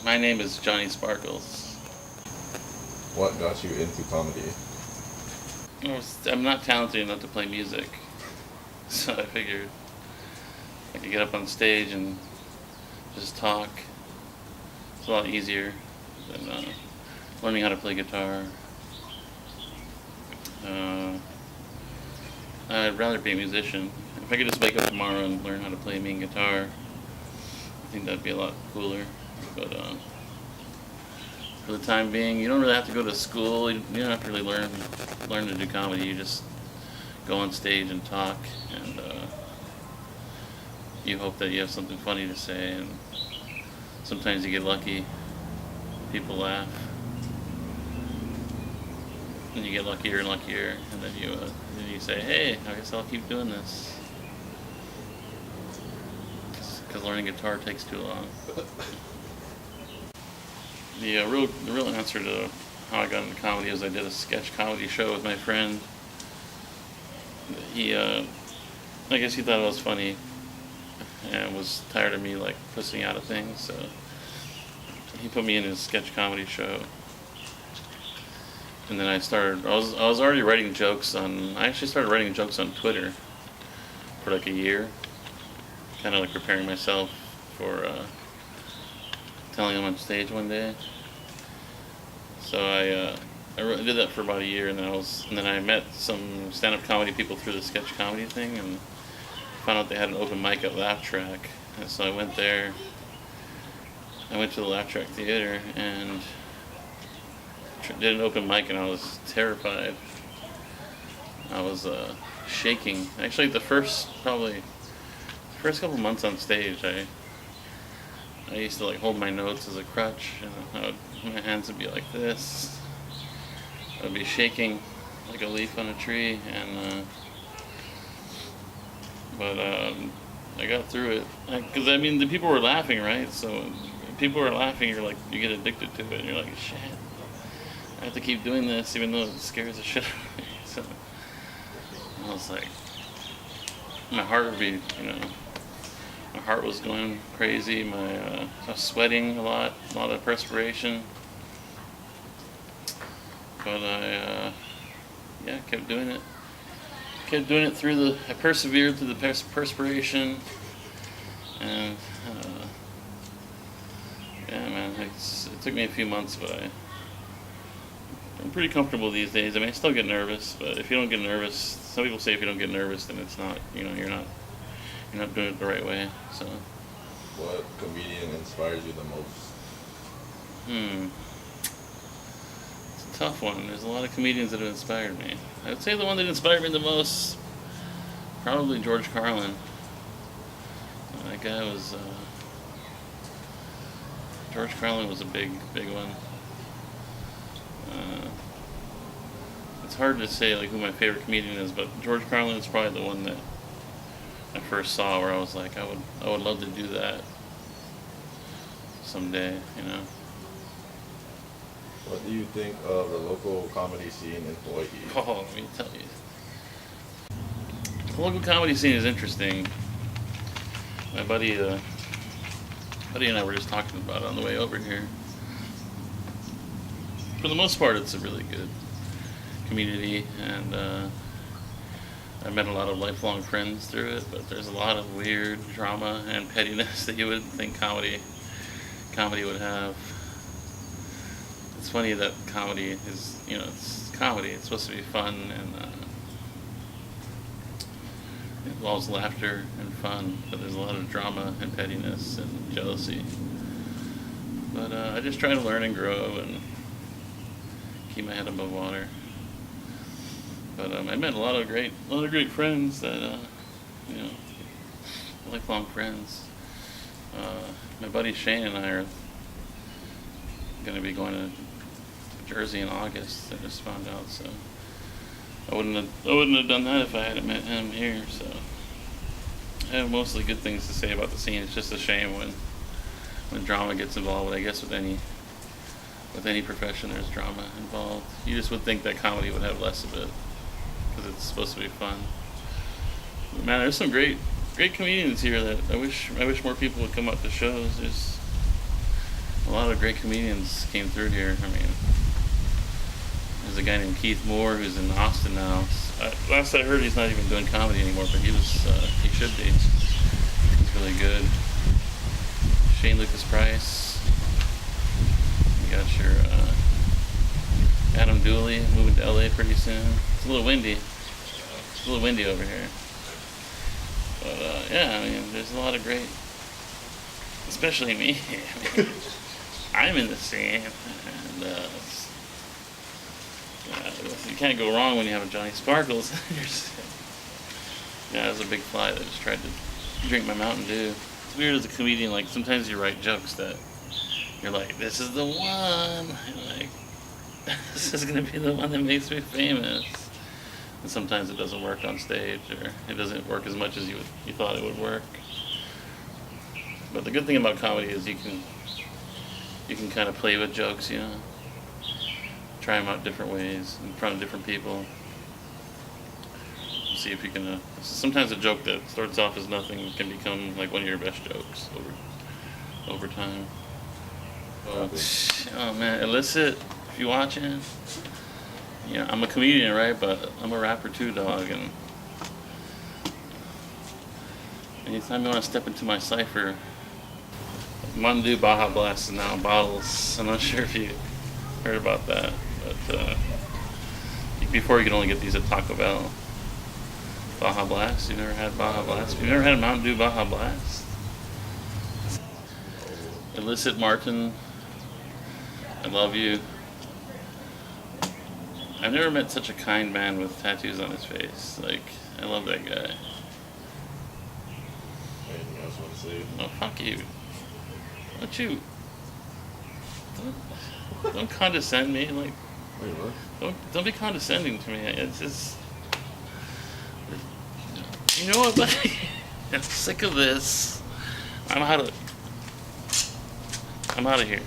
My name is Jonny Sparkles. What got you into comedy? I'm not talented enough to play music, so I figured I could get up on stage and just talk. It's a lot easier than learning how to play guitar. I'd rather be a musician. If I could just wake up tomorrow and learn how to play mean guitar, I think that'd be a lot cooler. But for the time being, you don't really have to go to school. You don't have to really learn to do comedy. You just go on stage and talk, and you hope that you have something funny to say. And sometimes you get lucky. People laugh. And you get luckier and luckier, and then you say, "Hey, I guess I'll keep doing this." Because learning guitar takes too long. The real answer to how I got into comedy is I did a sketch comedy show with my friend. He, I guess he thought it was funny, and was tired of me like pussing out of things, so he put me in his sketch comedy show. And then I was already writing jokes I actually started writing jokes on Twitter for like a year, kind of like preparing myself for telling them on stage one day. So I did that for about a year, and then I met some stand-up comedy people through the sketch comedy thing, and found out they had an open mic at Laugh Track, and so I went there. I went to the Laugh Track Theater and did an open mic, and I was terrified. I was shaking. Actually, the first couple months on stage, I used to like hold my notes as a crutch, and my hands would be like this. I'd be shaking like a leaf on a tree, and but I got through it. Because I mean, the people were laughing, right? So when people are laughing, you get addicted to it, and you're like, shit, I have to keep doing this, even though it scares the shit out of me. So I was like, my heart would be, my heart was going crazy. I was sweating a lot of perspiration. But I kept doing it. I persevered through the perspiration, and yeah, man, it took me a few months, but I'm pretty comfortable these days. I mean, I still get nervous, but if you don't get nervous, some people say if you don't get nervous, then it's not, you're not doing it the right way. So, what comedian inspires you the most? It's a tough one. There's a lot of comedians that have inspired me. I would say the one that inspired me the most, probably George Carlin. That guy was, George Carlin was a big one. It's hard to say like who my favorite comedian is, but George Carlin is probably the one that I first saw where I was like, I would love to do that someday, What do you think of the local comedy scene in Hawaii? Oh, let me tell you. The local comedy scene is interesting. My buddy and I were just talking about it on the way over here. For the most part, it's a really good community, and I met a lot of lifelong friends through it, but there's a lot of weird drama and pettiness that you wouldn't think comedy would have. It's funny that comedy is, it's comedy. It's supposed to be fun, and it involves laughter and fun, but there's a lot of drama and pettiness and jealousy. But I just try to learn and grow and keep my head above water. But I met a lot of great friends that, lifelong friends. My buddy Shane and I are going to be going to Jersey in August. I just found out, so I wouldn't have done that if I hadn't met him here. So I have mostly good things to say about the scene. It's just a shame when drama gets involved. I guess with any profession, there's drama involved. You just would think that comedy would have less of it because it's supposed to be fun. But man, there's some great comedians here that I wish more people would come out to shows. a lot of great comedians came through here. I mean, there's a guy named Keith Moore who's in Austin now. Last I heard, he's not even doing comedy anymore, but he should be. He's really good. Shane Lucas Price. You got your Adam Dooley moving to LA pretty soon. It's a little windy. It's a little windy over here. But yeah, I mean, there's a lot of great, especially me. I'm in the scene, and you can't go wrong when you have a Jonny Sparkles. Yeah, it was a big fly that just tried to drink my Mountain Dew. It's weird as a comedian, like sometimes you write jokes that you're like, this is the one. You're like, this is gonna be the one that makes me famous. And sometimes it doesn't work on stage, or it doesn't work as much as you thought it would work. But the good thing about comedy is you can kind of play with jokes, you know, try them out different ways in front of different people. See if you can. Sometimes a joke that starts off as nothing can become like one of your best jokes over time. Oh man, Illicit, if you're watching, yeah, I'm a comedian, right? But I'm a rapper too, dog. And anytime you want to step into my cipher, Mountain Dew Baja Blast is now in bottles. I'm not sure if you heard about that, but before you could only get these at Taco Bell. Baja Blast? You've never had Baja Blast? You've never had Mountain Dew Baja Blast? Illicit Martin, I love you. I've never met such a kind man with tattoos on his face. Like, I love that guy. Anything else you want to say? Oh, fuck you. Don't condescend me. Like, Wait, what? don't be condescending to me. It's just, you know what, buddy? I'm sick of this. I'm out of here.